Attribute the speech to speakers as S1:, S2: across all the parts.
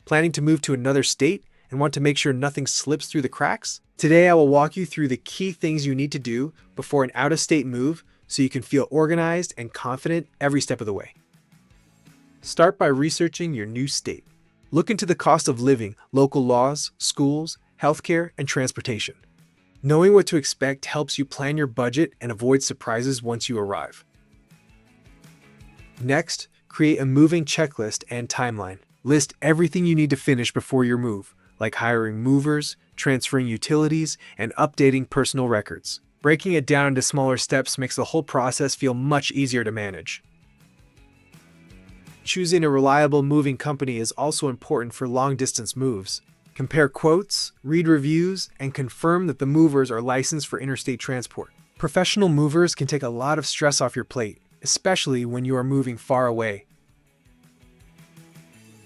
S1: Planning to move to another state and want to make sure nothing slips through the cracks? Today, I will walk you through the key things you need to do before an out-of-state move so you can feel organized and confident every step of the way. Start by researching your new state. Look into the cost of living, local laws, schools, healthcare, and transportation. Knowing what to expect helps you plan your budget and avoid surprises once you arrive. Next, create a moving checklist and timeline. List everything you need to finish before your move, like hiring movers, transferring utilities, and updating personal records. Breaking it down into smaller steps makes the whole process feel much easier to manage. Choosing a reliable moving company is also important for long-distance moves. Compare quotes, read reviews, and confirm that the movers are licensed for interstate transport. Professional movers can take a lot of stress off your plate, especially when you are moving far away.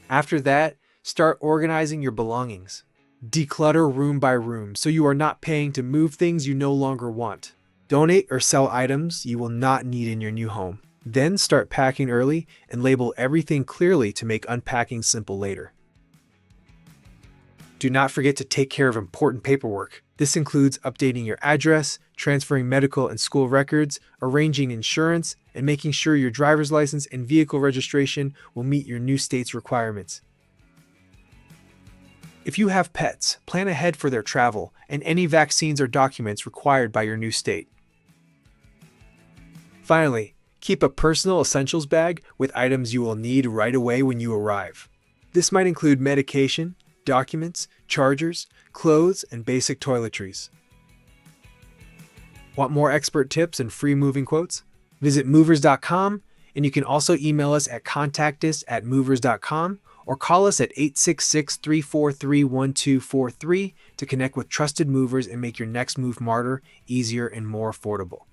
S1: After that, start organizing your belongings. Declutter room by room so you are not paying to move things you no longer want. Donate or sell items you will not need in your new home. Then start packing early and label everything clearly to make unpacking simple later. Do not forget to take care of important paperwork. This includes updating your address, transferring medical and school records, arranging insurance, and making sure your driver's license and vehicle registration will meet your new state's requirements. If you have pets, plan ahead for their travel and any vaccines or documents required by your new state. Finally, keep a personal essentials bag with items you will need right away when you arrive. This might include medication, documents, chargers, clothes, and basic toiletries. Want more expert tips and free moving quotes? Visit MoversCom, and you can also email us at contactus@movers.com or call us at 866-343-1243 to connect with trusted movers and make your next move smarter, easier, and more affordable.